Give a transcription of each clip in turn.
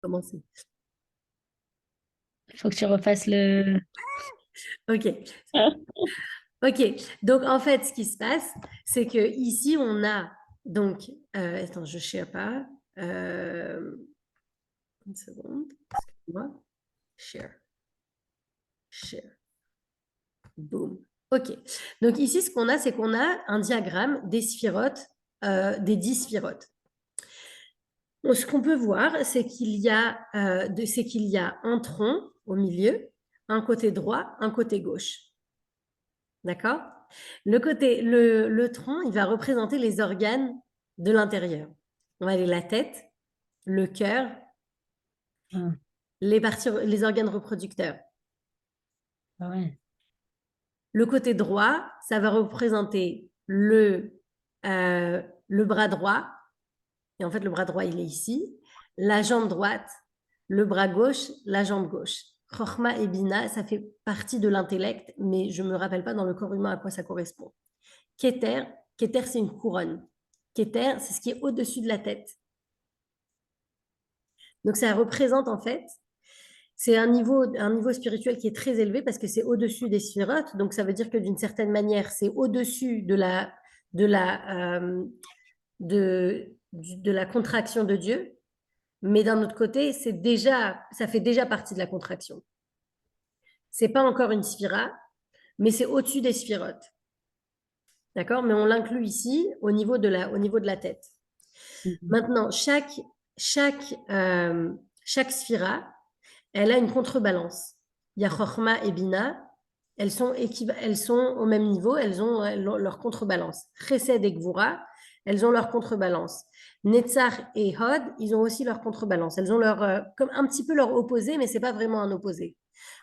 Commencer. Il faut que tu refasses le... Ok, ok. Donc en fait, ce qui se passe, c'est que ici on a donc attends, je share pas. Euh, une seconde. Excuse-moi. Share, share. Boom. Ok. Donc ici, ce qu'on a, c'est qu'on a un diagramme des sphirotes, des 10 sphirotes. Donc, ce qu'on peut voir, c'est qu'il y a un tronc au milieu, un côté droit, un côté gauche. D'accord? Le tronc, il va représenter les organes de l'intérieur. On va aller la tête, le cœur, Ah, les organes reproducteurs. ah ouais. Le côté droit, ça va représenter le bras droit. Et en fait, le bras droit, il est ici. La jambe droite, le bras gauche, la jambe gauche. Chokhma et Bina, ça fait partie de l'intellect, mais je ne me rappelle pas dans le corps humain à quoi ça correspond. Keter, Keter, c'est une couronne. Keter, c'est ce qui est au-dessus de la tête. Donc, ça représente en fait, c'est un niveau spirituel qui est très élevé parce que c'est au-dessus des sphirotes. Donc, ça veut dire que d'une certaine manière, c'est au-dessus de la, de la contraction de Dieu. Mais d'un autre côté, ça fait déjà partie de la contraction. C'est pas encore une sphira, mais c'est au-dessus des sphirotes. D'accord? Mais on l'inclut ici au niveau de la tête. Mhm. Maintenant, chaque sphira, elle a une contrebalance. Il y a Chokhmah et Bina, elles sont au même niveau, elles ont leur contrebalance. Chesed et Gvura, elles ont leur contrebalance. Netzach et Hod, ils ont aussi leur contrebalance. Elles ont comme un petit peu leur opposé, mais c'est pas vraiment un opposé.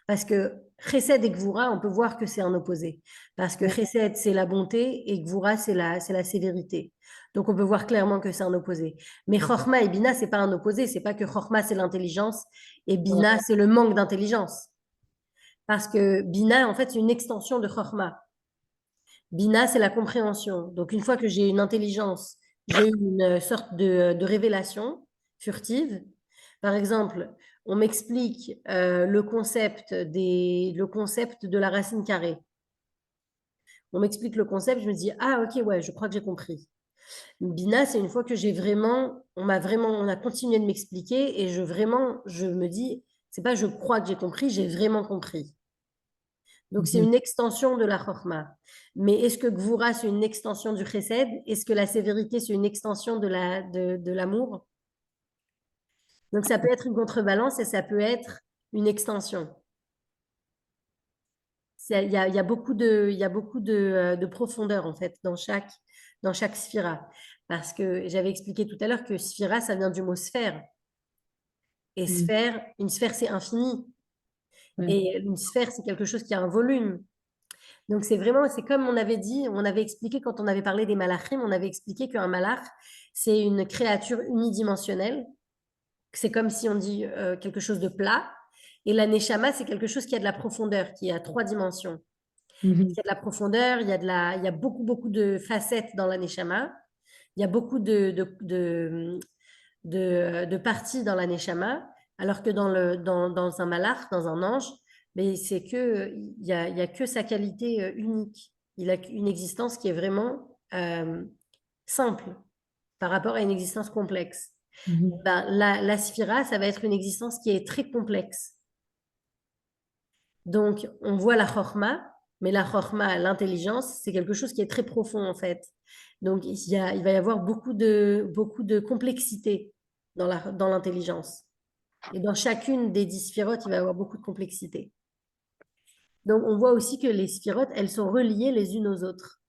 Parce que Chesed et Gvura, on peut voir que c'est un opposé. Parce que Ouais. Chesed, c'est la bonté et Gvura, c'est la sévérité. Donc, on peut voir clairement que c'est un opposé. Mais Chokhmah et Bina, c'est pas un opposé. C'est pas que Chokhmah, c'est l'intelligence et Ouais. Bina, c'est le manque d'intelligence. Parce que Bina, en fait, c'est une extension de Chokhmah. Bina, c'est la compréhension. Donc, une fois que j'ai une intelligence, j'ai une sorte de révélation furtive. Par exemple, on m'explique le concept de la racine carrée. On m'explique le concept, je me dis, ah, ok, ouais, je crois que j'ai compris. Bina, c'est une fois que on a continué de m'expliquer et je me dis, c'est pas je crois que j'ai compris, j'ai vraiment compris. Donc, c'est Mhm. une extension de la chorma. Mais est-ce que Gvura, c'est une extension du chesed? Est-ce que la sévérité, c'est une extension de l'amour? Donc, ça peut être une contrebalance et ça peut être une extension. Il y a il y a beaucoup de profondeur, en fait, dans chaque sphira. Parce que j'avais expliqué tout à l'heure que sphira, ça vient du mot sphère. Et Mhm. une sphère, c'est infini. Ouais. Et une sphère, c'est quelque chose qui a un volume. Donc, c'est comme on avait dit, on avait expliqué quand on avait parlé des malachim, on avait expliqué qu'un malach, c'est une créature unidimensionnelle. C'est comme si on dit quelque chose de plat. Et la neshama, c'est quelque chose qui a de la profondeur, qui a trois dimensions. Mhm. Il y a de la profondeur, il y a beaucoup, beaucoup de facettes dans la neshama. Il y a beaucoup de parties dans la neshama, alors que dans un malach, dans un ange, mais il y a que sa qualité unique. Il a une existence qui est vraiment simple par rapport à une existence complexe. Mhm. Ben, la sphira, ça va être une existence qui est très complexe. Donc, on voit la chorma, mais la chorma, l'intelligence, c'est quelque chose qui est très profond en fait. Donc, il va y avoir beaucoup de complexité dans l'intelligence. Et dans chacune des 10 sphirotes, il va y avoir beaucoup de complexité. Donc, on voit aussi que les sphirotes, elles sont reliées les unes aux autres.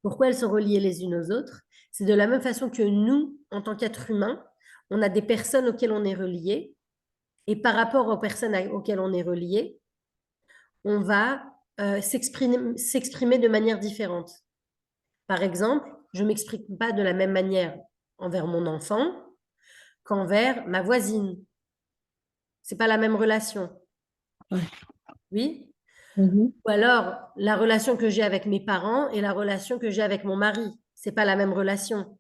Pourquoi elles sont reliées les unes aux autres? C'est de la même façon que nous, en tant qu'êtres humains, on a des personnes auxquelles on est relié. Et par rapport aux personnes auxquelles on est relié, on va s'exprimer de manière différente. Par exemple, je ne m'exprime pas de la même manière envers mon enfant qu'envers ma voisine. C'est pas la même relation. Ouais. Oui. Mhm. Ou alors, la relation que j'ai avec mes parents et la relation que j'ai avec mon mari. C'est pas la même relation.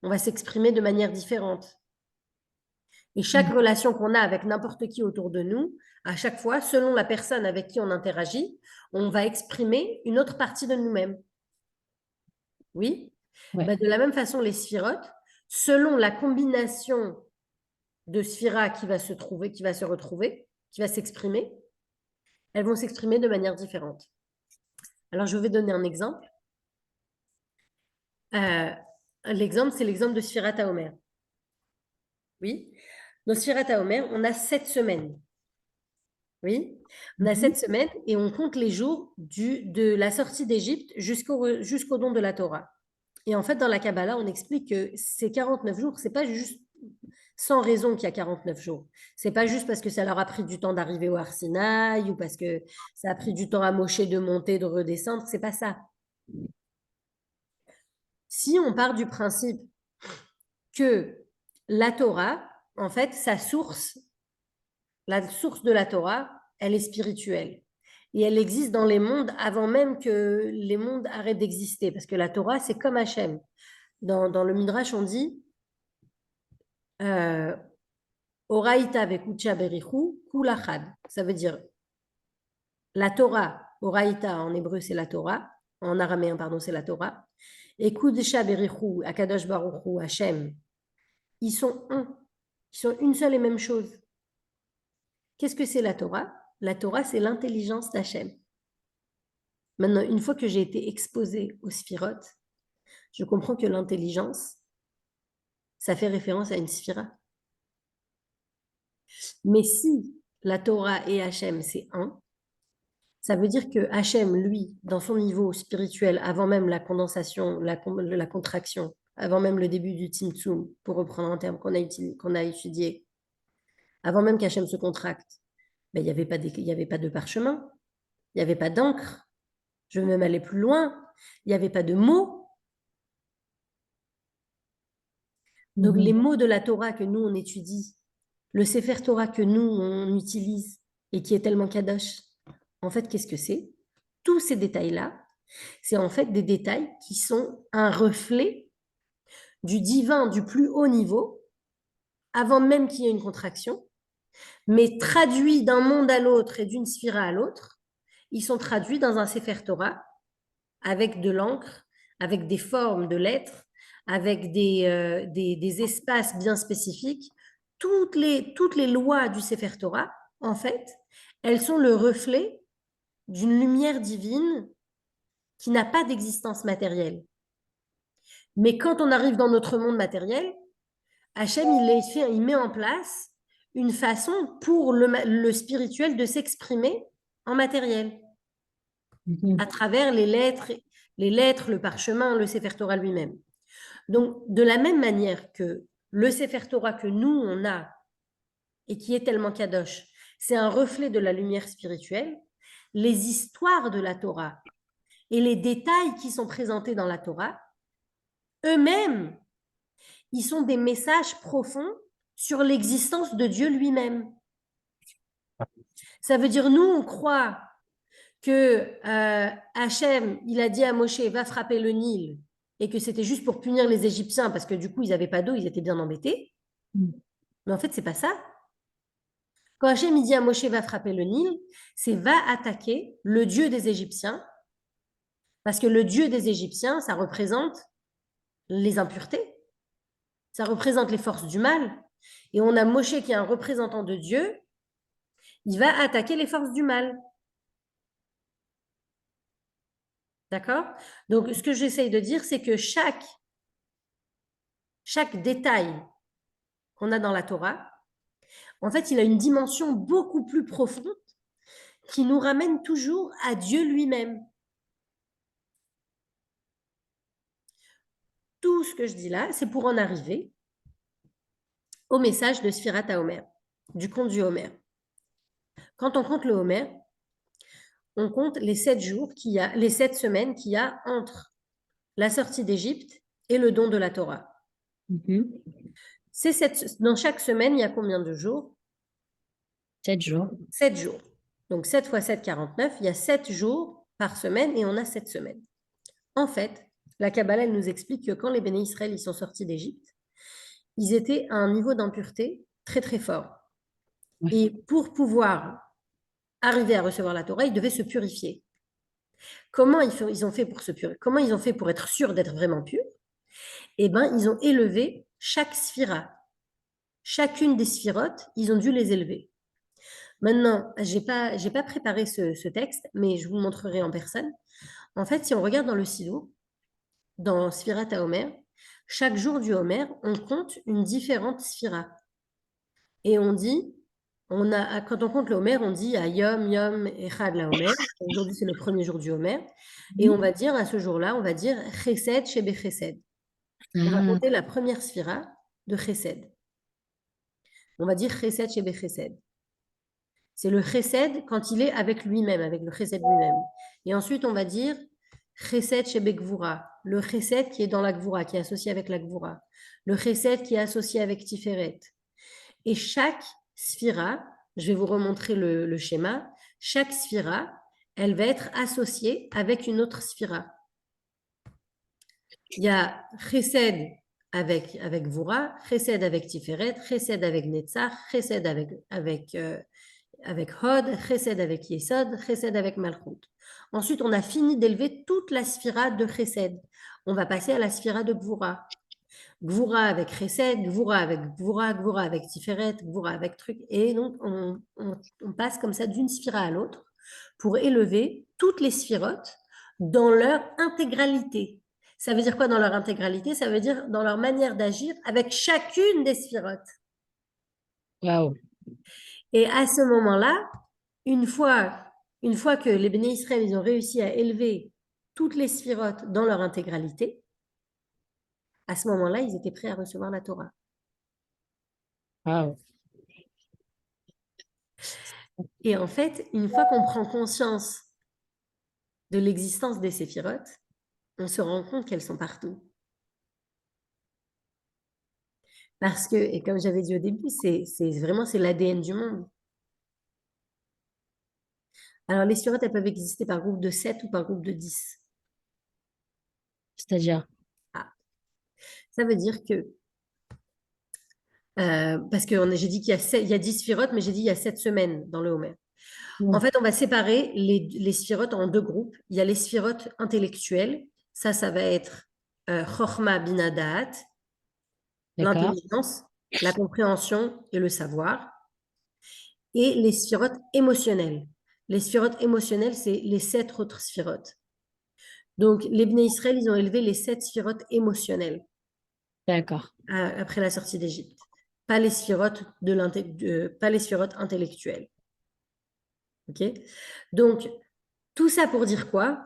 On va s'exprimer de manière différente. Et chaque relation qu'on a avec n'importe qui autour de nous, à chaque fois, selon la personne avec qui on interagit, on va exprimer une autre partie de nous-mêmes. Oui? Ouais. Ben, de la même façon, les sphirotes, selon la combinaison de sphira qui va se trouver, qui va se retrouver, qui va s'exprimer, elles vont s'exprimer de manière différente. Alors, je vais donner un exemple. L'exemple, c'est l'exemple de Sphirat HaOmer. Oui? Dans Sphirat HaOmer, on a 7 semaines. Oui? On a 7 semaines et on compte les jours de la sortie d'Égypte jusqu'au don de la Torah. Et en fait, dans la Kabbalah, on explique que ces 49 jours, c'est pas juste sans raison qu'il y a 49 jours. C'est pas juste parce que ça leur a pris du temps d'arriver au Har Sinaï ou parce que ça a pris du temps à Moshe de monter, de redescendre. C'est pas ça. Si on part du principe que la Torah, en fait, la source de la Torah, elle est spirituelle. Et elle existe dans les mondes avant même que les mondes arrêtent d'exister. Parce que la Torah, c'est comme Hachem. Dans le Midrash, on dit Oraïta vekucha berichu kulachad. Ça veut dire la Torah, Oraïta en hébreu, c'est la Torah. En araméen, pardon, c'est la Torah. Et Kudesha berichu, Akadosh Baruchu, Hachem, ils sont un. Ils sont une seule et même chose. Qu'est-ce que c'est la Torah? La Torah, c'est l'intelligence d'Hachem. Maintenant, une fois que j'ai été exposée aux sphirotes, je comprends que l'intelligence, ça fait référence à une sphira. Mais si la Torah et Hachem, c'est un, ça veut dire que Hachem, lui, dans son niveau spirituel, avant même la condensation, la contraction, avant même le début du Tzimtzum, pour reprendre un terme qu'on a étudié, avant même qu'Hachem se contracte, ben, il n'y avait pas de parchemin, il n'y avait pas d'encre. Je vais même aller plus loin, il n'y avait pas de mots. Donc les mots de la Torah que nous, on étudie, le Sefer Torah que nous, on utilise et qui est tellement kadosh, en fait, qu'est-ce que c'est? Tous ces détails-là, c'est en fait des détails qui sont un reflet du divin du plus haut niveau, avant même qu'il y ait une contraction, mais traduits d'un monde à l'autre et d'une sphira à l'autre, ils sont traduits dans un Sefer Torah avec de l'encre, avec des formes de lettres, avec des espaces bien spécifiques. Toutes les lois du Sefer Torah, en fait, elles sont le reflet d'une lumière divine qui n'a pas d'existence matérielle. Mais quand on arrive dans notre monde matériel, Hachem, il met en place une façon pour le spirituel de s'exprimer en matériel, à travers les lettres, le parchemin, le Sefer Torah lui-même. Donc, de la même manière que le Sefer Torah que nous, on a, et qui est tellement kadosh, c'est un reflet de la lumière spirituelle, les histoires de la Torah et les détails qui sont présentés dans la Torah, eux-mêmes, ils sont des messages profonds sur l'existence de Dieu lui-même. Ça veut dire, nous, on croit que Hachem, il a dit à Moshe, va frapper le Nil, et que c'était juste pour punir les Égyptiens, parce que du coup, ils n'avaient pas d'eau, ils étaient bien embêtés. Mais en fait, c'est pas ça. Quand Hachem il dit à Moshe, va frapper le Nil, c'est va attaquer le Dieu des Égyptiens, parce que le Dieu des Égyptiens, ça représente les impuretés, ça représente les forces du mal. Et on a Moshe qui est un représentant de Dieu, il va attaquer les forces du mal. D'accord? Donc, ce que j'essaye de dire, c'est que chaque détail qu'on a dans la Torah, en fait, il a une dimension beaucoup plus profonde qui nous ramène toujours à Dieu lui-même. Tout ce que je dis là, c'est pour en arriver au message de Sphirat HaOmer, du conte du Homer. Quand on compte le Homer, on compte les 7 jours les 7 semaines qu'il y a entre la sortie d'Égypte et le don de la Torah. Dans chaque semaine, il y a combien de jours? 7 jours. 7 jours. Donc 7 fois 7, 49. Il y a 7 jours par semaine et on a 7 semaines. En fait, la Kabbalah elle nous explique que quand les béné Israël ils sont sortis d'Égypte, ils étaient à un niveau d'impureté très très fort. Ouais. Et pour pouvoir arriver à recevoir la Torah, ils devaient se purifier. Comment ils ont fait pour se purifier? Comment ils ont fait pour être sûrs d'être vraiment purs? Eh bien, ils ont élevé chaque sphira. Chacune des sphirotes, ils ont dû les élever. Maintenant, j'ai pas préparé ce texte, mais je vous le montrerai en personne. En fait, si on regarde dans le silo, dans Sphirat HaOmer, chaque jour du Homer, on compte une différente sphira. Et on dit, quand on compte le Homer, on dit à Yom, Yom, Echad la Homer. Aujourd'hui, c'est le premier jour du Homer. Et on va dire, à ce jour-là, on va dire Chesed Shebe Chesed. On va Ah, compter la première sphira de Chesed. On va dire Chesed Shebe Chesed. C'est le chesed quand il est avec lui-même, avec le chesed lui-même. Et ensuite, on va dire chesed chez Gvura, le chesed qui est dans la Gvura, qui est associé avec la Gvura, le chesed qui est associé avec Tiferet. Et chaque sphira, je vais vous remontrer le schéma, chaque sphira, elle va être associée avec une autre sphira. Il y a chesed avec Gvura, chesed avec Tiferet, chesed avec Netzach, chesed avec Hod, Chesed avec Yesod, Chesed avec Malchut. Ensuite, on a fini d'élever toute la sphira de Chesed. On va passer à la sphira de Gvura. Gvura avec Chesed, Gvura avec Gvura, Gvura avec Tiferet, Gvura avec truc. Et donc, on passe comme ça d'une sphira à l'autre pour élever toutes les sphirotes dans leur intégralité. Ça veut dire quoi dans leur intégralité? Ça veut dire dans leur manière d'agir avec chacune des sphirotes. waouh. Et à ce moment-là, une fois, une fois que les béné Israël ils ont réussi à élever toutes les sphirotes dans leur intégralité, à ce moment-là, ils étaient prêts à recevoir la Torah. Waouh. Et en fait, une fois qu'on prend conscience de l'existence des séphirotes, on se rend compte qu'elles sont partout. Parce que, et comme j'avais dit au début, c'est l'ADN du monde. Alors, les sphirotes, elles peuvent exister par groupe de 7 ou par groupe de 10. C'est-à-dire, Ah, ça veut dire que parce que j'ai dit il y a 10 sphirotes, mais j'ai dit il y a 7 semaines dans le Homer. En ouais, fait, on va séparer les sphirotes en deux groupes. Il y a les sphirotes intellectuelles. Ça va être Chochma Bina Da'at, d'accord, l'intelligence, la compréhension et le savoir. Et les sphirotes émotionnelles. Les sphirotes émotionnelles, c'est les 7 autres sphirotes. Donc, les Bnei Israël, ils ont élevé les 7 sphirotes émotionnelles d'accord. après la sortie d'Égypte. Pas les sphirotes pas les sphirotes intellectuelles. Ok. Donc, tout ça pour dire quoi?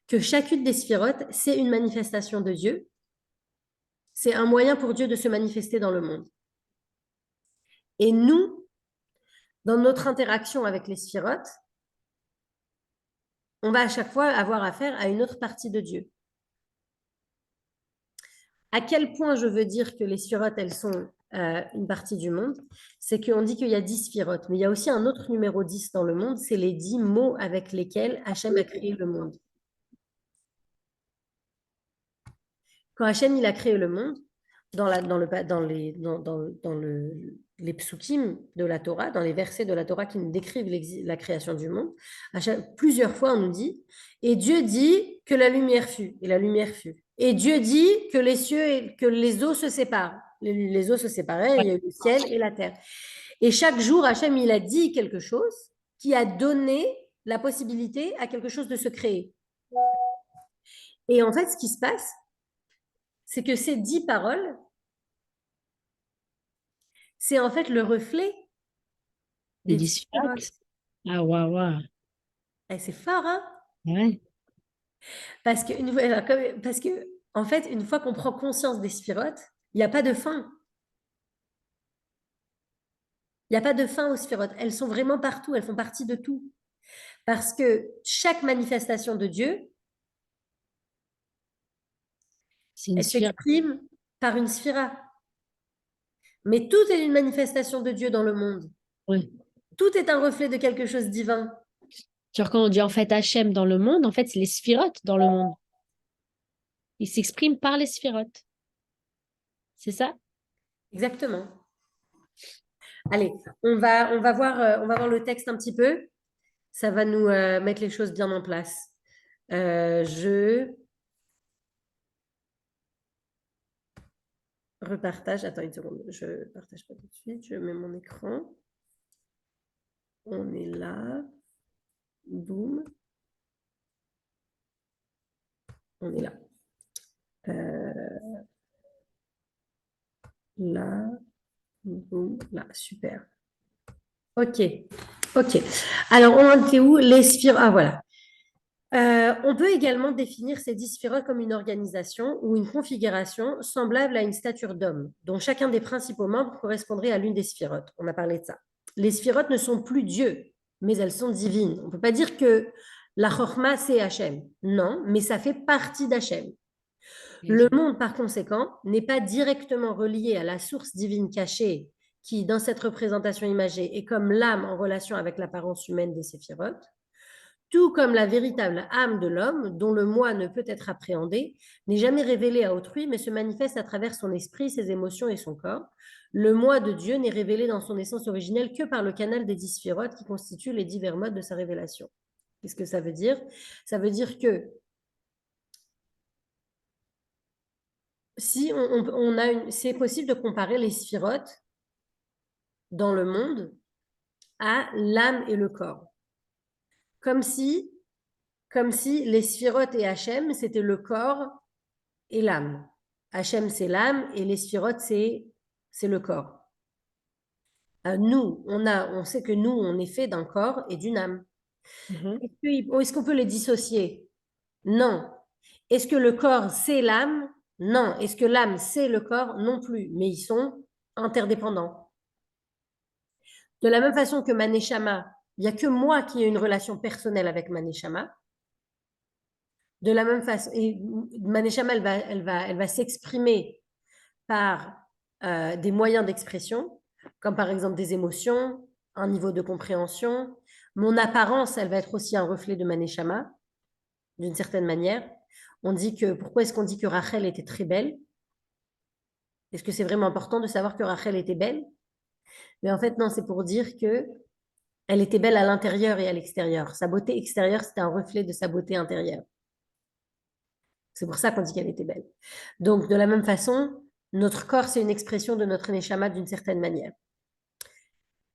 Que chacune des sphirotes, c'est une manifestation de Dieu. C'est un moyen pour Dieu de se manifester dans le monde. Et nous, dans notre interaction avec les sphirotes, on va à chaque fois avoir affaire à une autre partie de Dieu. À quel point je veux dire que les sphirotes, elles sont une partie du monde, c'est qu'on dit qu'il y a 10 sphirotes, mais il y a aussi un autre numéro 10 dans le monde, c'est les 10 mots avec lesquels Hachem a créé le monde. Quand Hachem il a créé le monde, dans les psukim de la Torah, dans les versets de la Torah qui nous décrivent la création du monde, plusieurs fois on nous dit, et Dieu dit que la lumière fut, et la lumière fut. Et Dieu dit que les cieux et que les eaux se séparent. Les eaux se séparaient, il y a eu le ciel et la terre. Et chaque jour, Hachem, il a dit quelque chose qui a donné la possibilité à quelque chose de se créer. Et en fait, ce qui se passe, c'est que ces 10 paroles, c'est en fait le reflet Des des 10 sphirotes. différentes. Ah, waouh, waouh. Et c'est fort, hein? Ouais, Parce que, en fait, une fois qu'on prend conscience des sphirotes, il n'y a pas de fin. Il n'y a pas de fin aux sphirotes. Elles sont vraiment partout, elles font partie de tout. Parce que chaque manifestation de Dieu, c'est une elle sphère. s'exprime par une sphira. Mais tout est une manifestation de Dieu dans le monde. Ouais. Tout est un reflet de quelque chose de divin. Genre, quand on dit en fait Hachem dans le monde, en fait, c'est les sphirotes dans le monde. Ils s'expriment par les sphirotes. C'est ça? Exactement. Allez, on va voir le texte un petit peu. Ça va nous mettre les choses bien en place. Je repartage. Attends une seconde. Je partage pas tout de suite. Je mets mon écran. On est là. Boum. On est là. Là. Boum. Là. Super. Ok. Ok. Alors, on en était où? Les sphiroïdes. Ah, voilà. On peut également définir ces 10 sphiroïdes comme une organisation ou une configuration semblable à une stature d'homme, dont chacun des principaux membres correspondrait à l'une des sphiroïdes. On a parlé de ça. Les sphiroïdes ne sont plus Dieu, mais elles sont divines. On ne peut pas dire que la Chorma, c'est Hachem. Non, mais ça fait partie d'Hachem. Le monde, par conséquent, n'est pas directement relié à la source divine cachée qui, dans cette représentation imagée, est comme l'âme en relation avec l'apparence humaine des séphirotes, tout comme la véritable âme de l'homme, dont le moi ne peut être appréhendé, n'est jamais révélé à autrui, mais se manifeste à travers son esprit, ses émotions et son corps. Le moi de Dieu n'est révélé dans son essence originelle que par le canal des 10 sphirotes qui constituent les divers modes de sa révélation. Qu'est-ce que ça veut dire? Ça veut dire que si c'est possible de comparer les sphirotes dans le monde à l'âme et le corps. Comme si, comme si les sphirotes et Hachem, c'était le corps et l'âme. Hachem, c'est l'âme et les sphirotes, c'est le corps. Nous, on sait que nous, on est fait d'un corps et d'une âme. Est-ce qu'on peut les dissocier? Non. Est-ce que le corps, c'est l'âme? Non. Est-ce que l'âme, c'est le corps? Non plus. Mais ils sont interdépendants. De la même façon que Maneshama, il n'y a que moi qui ai une relation personnelle avec Maneshama. De la même façon, et Maneshama, elle va s'exprimer par des moyens d'expression, comme par exemple des émotions, un niveau de compréhension. Mon apparence, elle va être aussi un reflet de Maneshama, d'une certaine manière. Pourquoi est-ce qu'on dit que Rachel était très belle? Est-ce que c'est vraiment important de savoir que Rachel était belle? Mais en fait, non, c'est pour dire que elle était belle à l'intérieur et à l'extérieur. Sa beauté extérieure, c'était un reflet de sa beauté intérieure. C'est pour ça qu'on dit qu'elle était belle. Donc, de la même façon, notre corps, c'est une expression de notre neshama d'une certaine manière.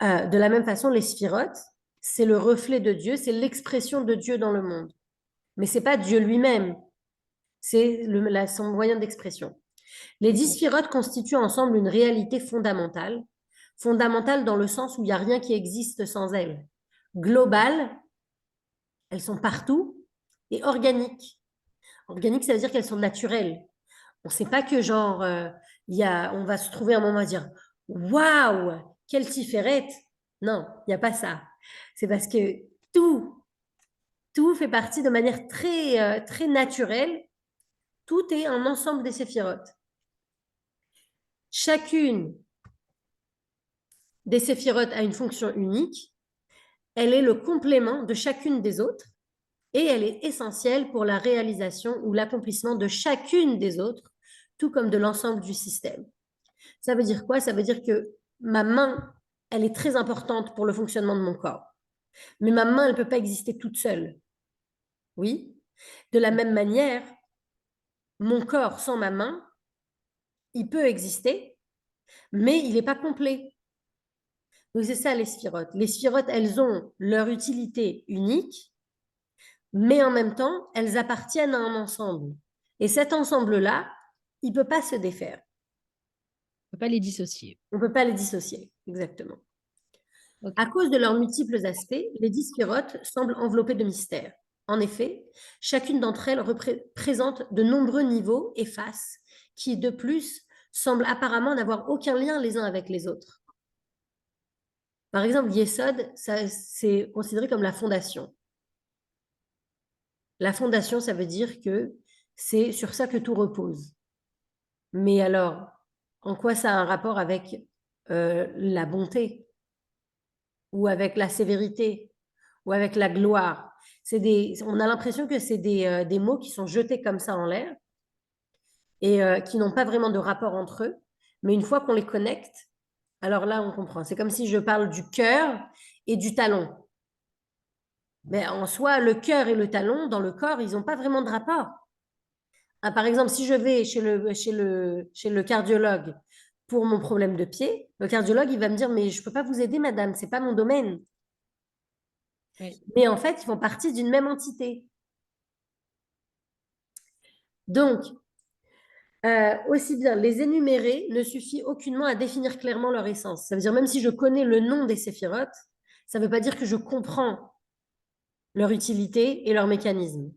De la même façon, les sphirotes, c'est le reflet de Dieu, c'est l'expression de Dieu dans le monde. Mais c'est pas Dieu lui-même, c'est son moyen d'expression. Les 10 sphirotes constituent ensemble une réalité fondamentale, fondamentale dans le sens où il n'y a rien qui existe sans elles. Globale, elles sont partout, et organiques. Organiques, ça veut dire qu'elles sont naturelles. On ne sait pas que genre, on va se trouver un moment à dire waouh, quelle tiférette. Non, il n'y a pas ça. C'est parce que tout, tout fait partie de manière très naturelle. Tout est un ensemble des séphirotes. Chacune des séphirotes a une fonction unique. Elle est le complément de chacune des autres et elle est essentielle pour la réalisation ou l'accomplissement de chacune des autres, tout comme de l'ensemble du système. Ça veut dire quoi? Ça veut dire que ma main, elle est très importante pour le fonctionnement de mon corps. Mais ma main, elle ne peut pas exister toute seule. Oui. De la même manière, mon corps sans ma main, il peut exister, mais il n'est pas complet. Donc c'est ça les sphirotes. Les sphirotes, elles ont leur utilité unique, mais en même temps, elles appartiennent à un ensemble. Et cet ensemble-là, il ne peut pas se défaire. On ne peut pas les dissocier. On ne peut pas les dissocier, exactement. Okay. À cause de leurs multiples aspects, les 10 sphirotes semblent enveloppées de mystères. En effet, chacune d'entre elles présente de nombreux niveaux et faces qui, de plus, semblent apparemment n'avoir aucun lien les uns avec les autres. Par exemple, Yesod, c'est considéré comme la fondation. La fondation, ça veut dire que c'est sur ça que tout repose. Mais alors, en quoi ça a un rapport avec la bonté ou avec la sévérité ou avec la gloire? On a l'impression que c'est des mots qui sont jetés comme ça en l'air et qui n'ont pas vraiment de rapport entre eux. Mais une fois qu'on les connecte, Alors là, on comprend. C'est comme si je parle du cœur et du talon. Mais en soi, le cœur et le talon, dans le corps, ils n'ont pas vraiment de rapport. Ah, par exemple, si je vais chez le cardiologue pour mon problème de pied, le cardiologue, il va me dire, mais je ne peux pas vous aider, madame, ce n'est pas mon domaine. Ouais. Mais en fait, ils font partie d'une même entité. Donc, aussi bien les énumérer ne suffit aucunement à définir clairement leur essence. Ça veut dire, même si je connais le nom des séphirotes, ça ne veut pas dire que je comprends leur utilité et leur mécanisme.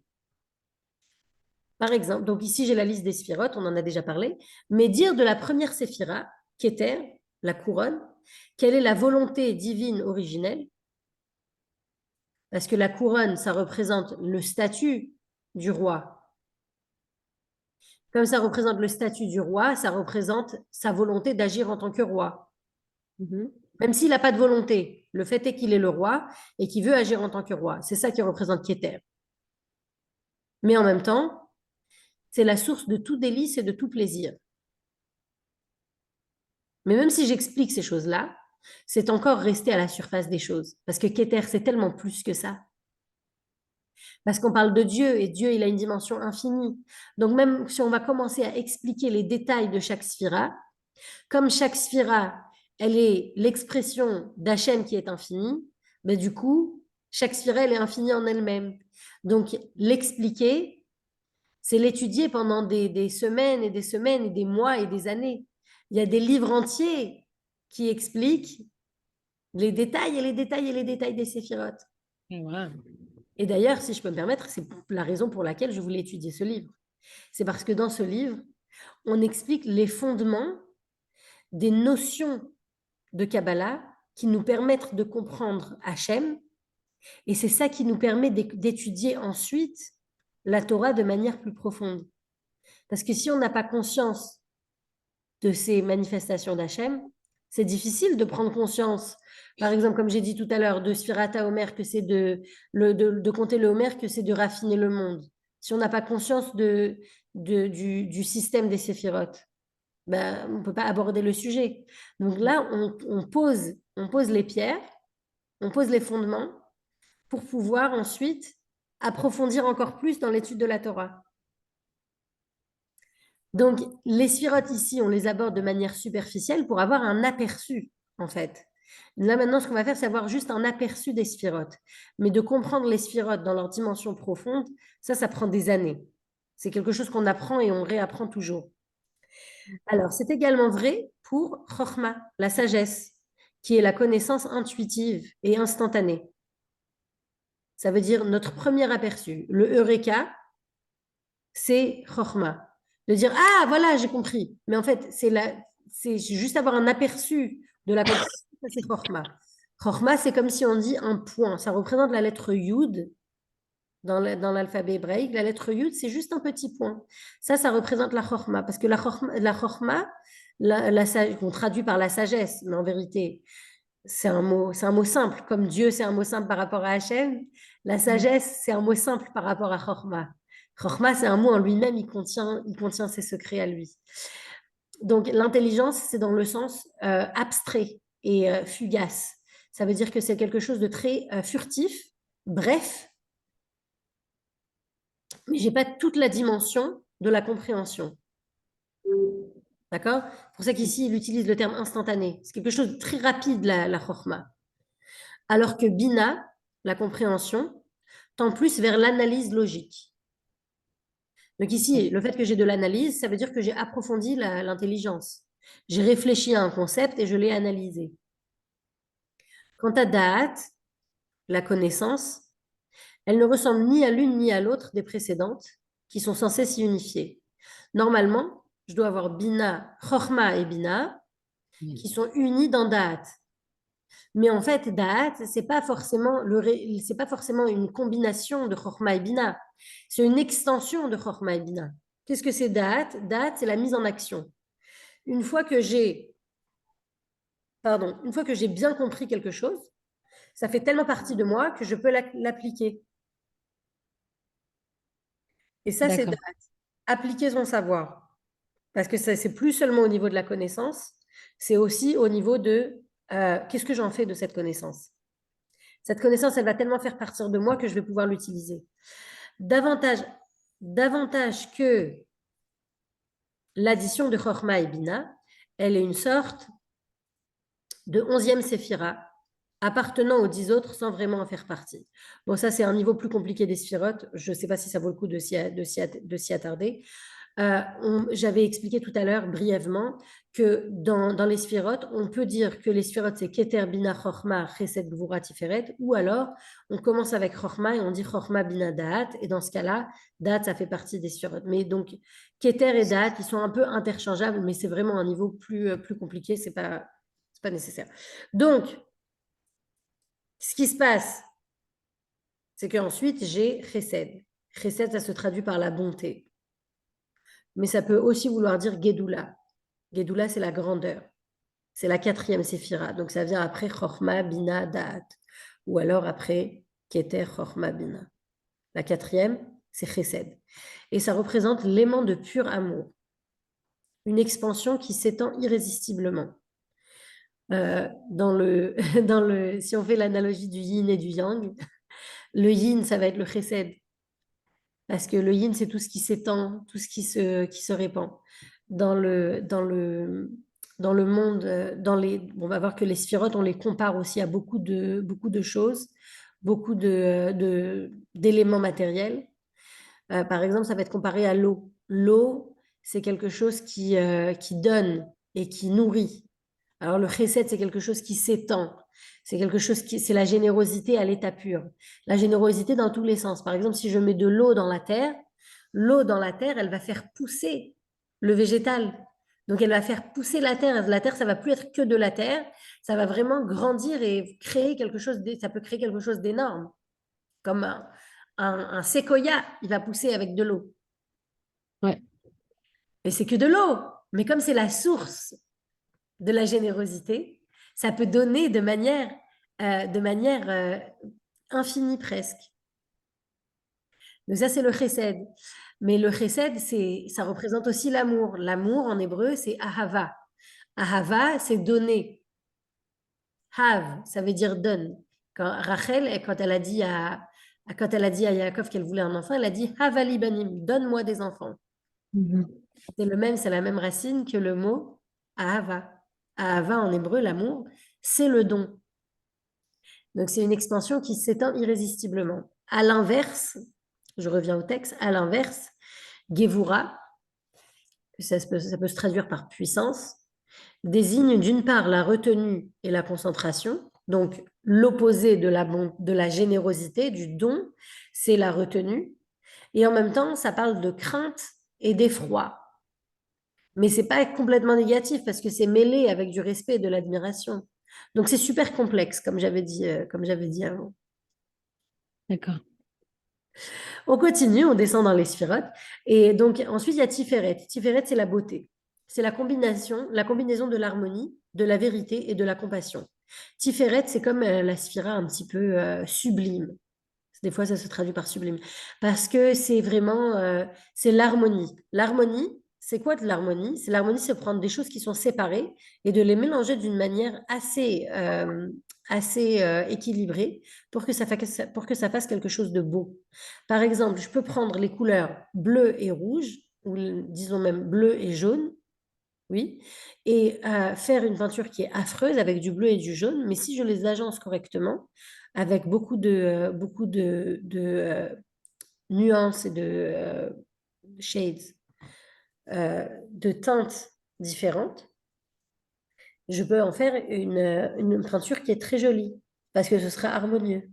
Par exemple, donc ici j'ai la liste des sphirotes, on en a déjà parlé, mais dire de la première séphira, Kéter, la couronne, quelle est la volonté divine originelle, parce que la couronne, ça représente le statut du roi. Comme ça représente le statut du roi, ça représente sa volonté d'agir en tant que roi. Mhm. Même s'il n'a pas de volonté, le fait est qu'il est le roi et qu'il veut agir en tant que roi. C'est ça qui représente Kéter. Mais en même temps, c'est la source de tout délice et de tout plaisir. Mais même si j'explique ces choses-là, c'est encore resté à la surface des choses. Parce que Keter, c'est tellement plus que ça. Parce qu'on parle de Dieu et Dieu, il a une dimension infinie. Donc même si on va commencer à expliquer les détails de chaque sphira, comme chaque sphira, elle est l'expression d'Hachem qui est infini, mais du coup, chaque sphira, elle est infinie en elle-même. Donc l'expliquer, c'est l'étudier pendant des semaines et des semaines et des mois et des années. Il y a des livres entiers qui expliquent les détails et les détails et les détails des séphirotes. Wow. Et d'ailleurs, si je peux me permettre, c'est la raison pour laquelle je voulais étudier ce livre. C'est parce que dans ce livre, on explique les fondements des notions de Kabbalah qui nous permettent de comprendre Hachem. Et c'est ça qui nous permet d'étudier ensuite la Torah de manière plus profonde. Parce que si on n'a pas conscience de ces manifestations d'Hachem, c'est difficile de prendre conscience. Par exemple, comme j'ai dit tout à l'heure, de Sphirata Omer, que c'est de compter le Homer, que c'est de raffiner le monde. Si on n'a pas conscience du système des séphirotes, ben, on ne peut pas aborder le sujet. Donc là, on pose les pierres, on pose les fondements pour pouvoir ensuite approfondir encore plus dans l'étude de la Torah. Donc, les sphirotes ici, on les aborde de manière superficielle pour avoir un aperçu, en fait. Là, maintenant, ce qu'on va faire, c'est avoir juste un aperçu des sphirotes. Mais de comprendre les sphirotes dans leur dimension profonde, ça prend des années. C'est quelque chose qu'on apprend et on réapprend toujours. Alors, c'est également vrai pour Chokhmah, la sagesse, qui est la connaissance intuitive et instantanée. Ça veut dire notre premier aperçu. Le Eureka, c'est Chokhmah. De dire, ah, voilà, j'ai compris. Mais en fait, c'est juste avoir un aperçu de la compréhension, ça, c'est Chokhmah. Chokhmah, c'est comme si on dit un point. Ça représente la lettre Yud dans l'alphabet hébraïque. La lettre Yud, c'est juste un petit point. Ça représente la Chokhmah. Parce que la Chokhmah, qu'on traduit par la sagesse, mais en vérité, c'est un mot simple. Comme Dieu, c'est un mot simple par rapport à Hachem, la sagesse, c'est un mot simple par rapport à Chokhmah. Chokhmah, c'est un mot en lui-même, il contient ses secrets à lui. Donc, l'intelligence, c'est dans le sens abstrait et fugace. Ça veut dire que c'est quelque chose de très furtif, bref, mais je n'ai pas toute la dimension de la compréhension. D'accord? C'est pour ça qu'ici, il utilise le terme instantané. C'est quelque chose de très rapide, la Chokhmah. Alors que Bina, la compréhension, tend plus vers l'analyse logique. Donc ici, le fait que j'ai de l'analyse, ça veut dire que j'ai approfondi l'intelligence. J'ai réfléchi à un concept et je l'ai analysé. Quant à Da'at, la connaissance, elle ne ressemble ni à l'une ni à l'autre des précédentes qui sont censées s'y unifier. Normalement, je dois avoir Bina, Chokhmah et Bina qui sont unis dans Da'at. Mais en fait, Da'at, c'est pas forcément c'est pas forcément une combination de Chokhmah et Bina. C'est une extension de Chokhmah et Bina. Qu'est-ce que c'est Da'at? Da'at, c'est la mise en action. Une fois que j'ai, une fois que j'ai bien compris quelque chose, ça fait tellement partie de moi que je peux l'appliquer. Et ça, c'est D'accord. appliquer son savoir. Parce que ça, c'est plus seulement au niveau de la connaissance, c'est aussi au niveau de qu'est-ce que j'en fais de cette connaissance. Cette connaissance, elle va tellement faire partir de moi que je vais pouvoir l'utiliser. Davantage, davantage que l'addition de Chochma et Bina, elle est une sorte de 11e séphira, appartenant aux 10 autres sans vraiment en faire partie. Bon, ça, c'est un niveau plus compliqué des sphirotes. Je ne sais pas si ça vaut le coup de s'y attarder. J'avais expliqué tout à l'heure brièvement que dans les sphirotes, on peut dire que les sphirotes, c'est Keter, Bina, Chochma, Chesed, Gvura, Tiferet, ou alors on commence avec Chochma et on dit Chochma, Bina, Da'at, et dans ce cas-là, Da'at, ça fait partie des sphirotes. Mais donc, Keter et Da'at, ils sont un peu interchangeables, mais c'est vraiment un niveau plus compliqué, c'est pas nécessaire. Donc, ce qui se passe, c'est qu'ensuite, j'ai Chesed. Chesed, ça se traduit par la bonté. Mais ça peut aussi vouloir dire Gedula. Gedula, c'est la grandeur. C'est la 4e séphira. Donc, ça vient après Chochma, Bina, Da'at. Ou alors après Keter, Chochma, Bina. La 4e, c'est Chesed. Et ça représente l'aimant de pur amour. Une expansion qui s'étend irrésistiblement. Si on fait l'analogie du yin et du yang, le yin, ça va être le chesed. Parce que le yin, c'est tout ce qui s'étend, tout ce qui se répand. Dans le monde, on va voir que les sphirotes, on les compare aussi à beaucoup de choses, beaucoup d'éléments matériels. Par exemple, ça va être comparé à l'eau. L'eau, c'est quelque chose qui donne et qui nourrit. Alors, le chesed, c'est quelque chose qui s'étend. C'est la générosité à l'état pur. La générosité dans tous les sens. Par exemple, si je mets de l'eau dans la terre, elle va faire pousser le végétal. Donc, elle va faire pousser la terre. La terre, ça va plus être que de la terre. Ça va vraiment grandir et créer ça peut créer quelque chose d'énorme. Comme un séquoia, il va pousser avec de l'eau. Ouais, Mais c'est que de l'eau. Mais comme c'est la source de la générosité, ça peut donner de manière infinie presque. Donc ça, c'est le chesed. Mais le chesed, ça représente aussi l'amour. L'amour, en hébreu, c'est ahava. Ahava, c'est donner. Hav, ça veut dire donne. Quand Rachel, quand elle a dit à Yaakov qu'elle voulait un enfant, elle a dit Havali banim, donne-moi des enfants. mhm. C'est la même racine que le mot ahava. Ahava, en hébreu, l'amour, c'est le don. Donc, c'est une expansion qui s'étend irrésistiblement. À l'inverse, je reviens au texte, à l'inverse, Gevura, ça peut se traduire par puissance, désigne d'une part la retenue et la concentration. Donc, l'opposé de la générosité, du don, c'est la retenue. Et en même temps, ça parle de crainte et d'effroi. Mais c'est pas complètement négatif parce que c'est mêlé avec du respect et de l'admiration. Donc, c'est super complexe, comme j'avais dit avant. D'accord. On continue, on descend dans les sphirotes. Et donc, ensuite, il y a Tiferet. Tiferet, c'est la beauté. C'est la combinaison de l'harmonie, de la vérité et de la compassion. Tiferet, c'est comme la sphira un petit peu sublime. Des fois, ça se traduit par sublime. Parce que c'est vraiment, c'est l'harmonie. L'harmonie, c'est quoi de l'harmonie? C'est prendre des choses qui sont séparées et de les mélanger d'une manière assez équilibrée pour que ça fasse quelque chose de beau. Par exemple, je peux prendre les couleurs bleu et rouge, ou disons même bleu et jaune, oui, et faire une peinture qui est affreuse avec du bleu et du jaune, mais si je les agence correctement, avec beaucoup de nuances et de shades, de teintes différentes, je peux en faire une peinture qui est très jolie, parce que ce sera harmonieux.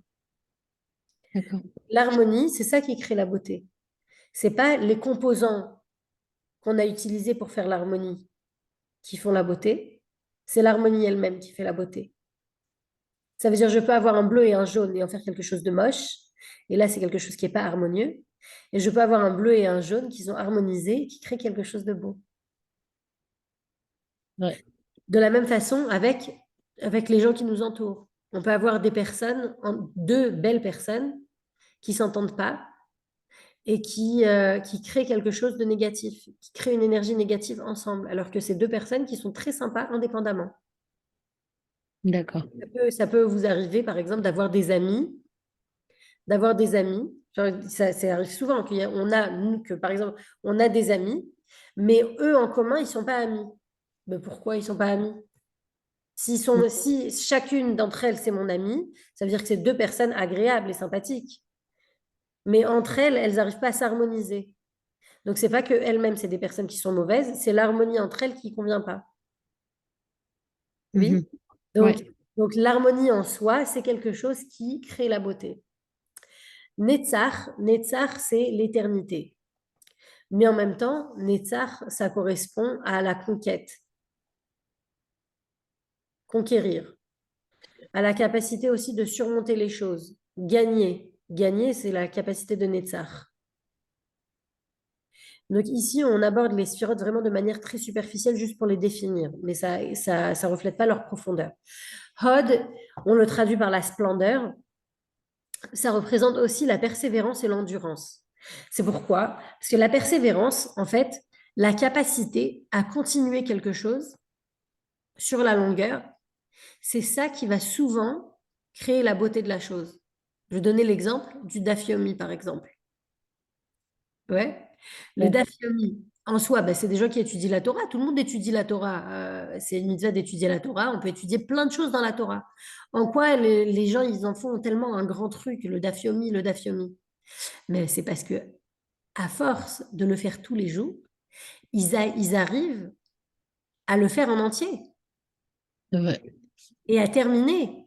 D'accord. L'harmonie, c'est ça qui crée la beauté. C'est pas les composants qu'on a utilisés pour faire l'harmonie qui font la beauté, c'est l'harmonie elle-même qui fait la beauté. Ça veut dire que je peux avoir un bleu et un jaune et en faire quelque chose de moche. Et là, c'est quelque chose qui n'est pas harmonieux. Et je peux avoir un bleu et un jaune qui sont harmonisés, qui créent quelque chose de beau. Ouais. De la même façon, avec les gens qui nous entourent. On peut avoir deux belles personnes qui ne s'entendent pas. et qui créent quelque chose de négatif, qui créent une énergie négative ensemble, alors que c'est deux personnes qui sont très sympas indépendamment. D'accord. Ça peut vous arriver, par exemple, d'avoir des amis. Genre, ça arrive souvent nous, que, par exemple, on a des amis, mais eux en commun, ils ne sont pas amis. Mais pourquoi ils ne sont pas amis? Si chacune d'entre elles, c'est mon amie, ça veut dire que c'est deux personnes agréables et sympathiques. Mais entre elles, elles n'arrivent pas à s'harmoniser. Donc, c'est pas que elles-mêmes, c'est des personnes qui sont mauvaises, c'est l'harmonie entre elles qui ne convient pas. Oui? Mhm. Donc, Ouais. donc l'harmonie en soi, c'est quelque chose qui crée la beauté. Netzach, c'est l'éternité. Mais en même temps, Netzach, ça correspond à la conquête, conquérir, à la capacité aussi de surmonter les choses, gagner. Gagner, c'est la capacité de Netzach. Donc ici, on aborde les sphirotes vraiment de manière très superficielle, juste pour les définir, mais ça reflète pas leur profondeur. Hod, on le traduit par la splendeur. Ça représente aussi la persévérance et l'endurance. C'est pourquoi? Parce que la persévérance, en fait, la capacité à continuer quelque chose sur la longueur, c'est ça qui va souvent créer la beauté de la chose. Je vais donner l'exemple du dafyomi, par exemple. Ouais. Le Ouais. dafyomi, en soi, c'est des gens qui étudient la Torah. Tout le monde étudie la Torah. C'est une mitzvah d'étudier la Torah. On peut étudier plein de choses dans la Torah. En quoi les gens, ils en font tellement un grand truc, le dafyomi, le dafyomi. Mais c'est parce que à force de le faire tous les jours, ils arrivent à le faire en entier C'est vrai. et à terminer.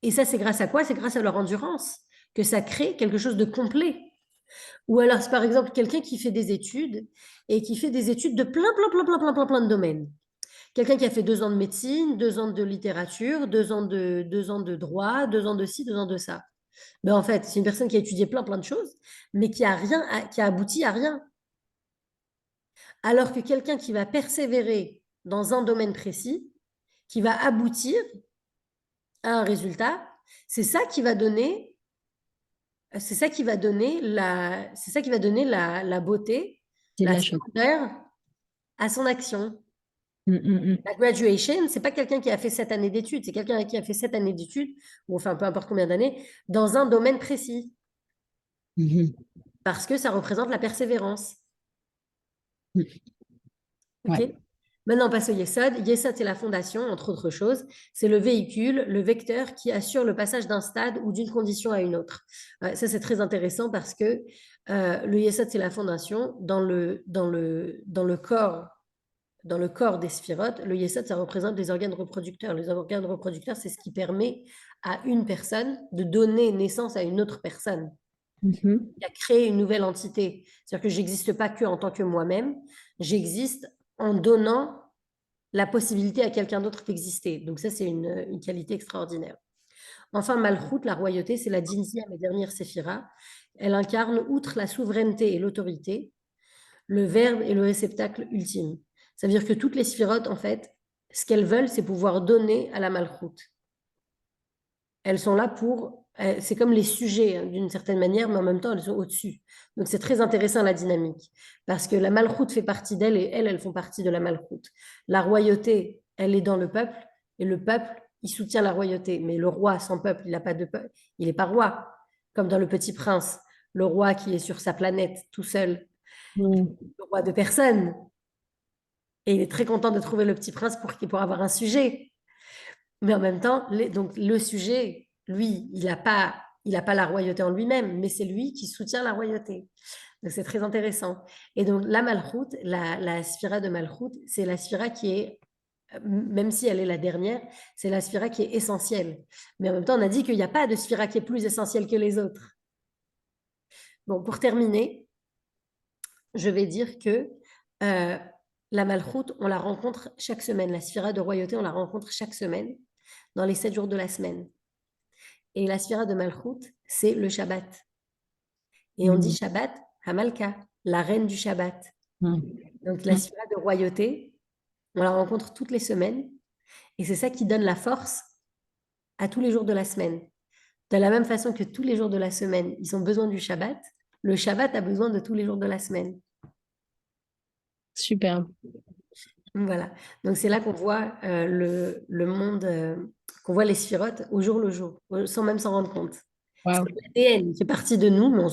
Et ça, c'est grâce à quoi? C'est grâce à leur endurance que ça crée quelque chose de complet. Ou alors, c'est par exemple quelqu'un qui fait des études et qui fait des études de plein, plein, plein, plein, plein, plein, plein de domaines. Quelqu'un qui a fait 2 ans de médecine, 2 ans de littérature, 2 ans de droit, 2 ans de ci, 2 ans de ça. Mais en fait, c'est une personne qui a étudié plein, plein de choses, mais qui a abouti à rien. Alors que quelqu'un qui va persévérer dans un domaine précis, qui va aboutir à un résultat, c'est ça qui va donner, la beauté, C'est de la la chance. splendeur à son action. Mm. La graduation, c'est pas quelqu'un qui a fait 7 années d'études, c'est quelqu'un qui a fait 7 années d'études, ou enfin peu importe combien d'années, dans un domaine précis, Mhm. parce que ça représente la persévérance. Mhm. OK? Ouais. Maintenant, on passe au Yesod. Yesod, c'est la fondation, entre autres choses. C'est le véhicule, le vecteur qui assure le passage d'un stade ou d'une condition à une autre. Ça, c'est très intéressant parce que le Yesod, c'est la fondation. Dans le corps des sphirotes, le Yesod, ça représente les organes reproducteurs. Les organes reproducteurs, c'est ce qui permet à une personne de donner naissance à une autre personne, Mhm. qui a créé une nouvelle entité. C'est-à-dire que j'existe pas que en tant que moi-même, j'existe en donnant la possibilité à quelqu'un d'autre d'exister. Donc ça, c'est une qualité extraordinaire. Enfin, Malchut, la royauté, c'est la 10e et dernière séphira. Elle incarne, outre la souveraineté et l'autorité, le verbe et le réceptacle ultime. Ça veut dire que toutes les sphirotes, en fait, ce qu'elles veulent, c'est pouvoir donner à la Malchut. Elles sont là c'est comme les sujets, hein, d'une certaine manière, mais en même temps, elles sont au-dessus. Donc, c'est très intéressant la dynamique, parce que la Malchoute fait partie d'elles et elles font partie de la Malchoute. La royauté, elle est dans le peuple, et le peuple, il soutient la royauté. Mais le roi sans peuple, il n'a pas de peuple, il n'est pas roi, comme dans Le Petit Prince, le roi qui est sur sa planète tout seul, Mm. le roi de personne. Et il est très content de trouver le Petit Prince pour avoir un sujet. Mais en même temps, donc le sujet, lui, il a pas la royauté en lui-même, mais c'est lui qui soutient la royauté. Donc c'est très intéressant. Et donc la Malchut, la sphira de Malchut, c'est la sphira qui est, même si elle est la dernière, c'est la sphira qui est essentielle. Mais en même temps, on a dit qu'il n'y a pas de sphira qui est plus essentielle que les autres. Bon, pour terminer, je vais dire que euh, la Malchut, on la rencontre chaque semaine. La sphira de royauté, on la rencontre chaque semaine, dans les 7 jours de la semaine. Et la sphira de Malchut, c'est le Shabbat. Et on dit Mm. Shabbat, Hamalka, la reine du Shabbat. Mm. Donc la sphira de royauté, on la rencontre toutes les semaines. Et c'est ça qui donne la force à tous les jours de la semaine. De la même façon que tous les jours de la semaine, ils ont besoin du Shabbat, le Shabbat a besoin de tous les jours de la semaine. Super. Voilà. Donc c'est là qu'on voit le monde, qu'on voit les sphirotes au jour le jour, sans même s'en rendre compte. C'est Wow. l'ADN, il fait partie de nous, mais on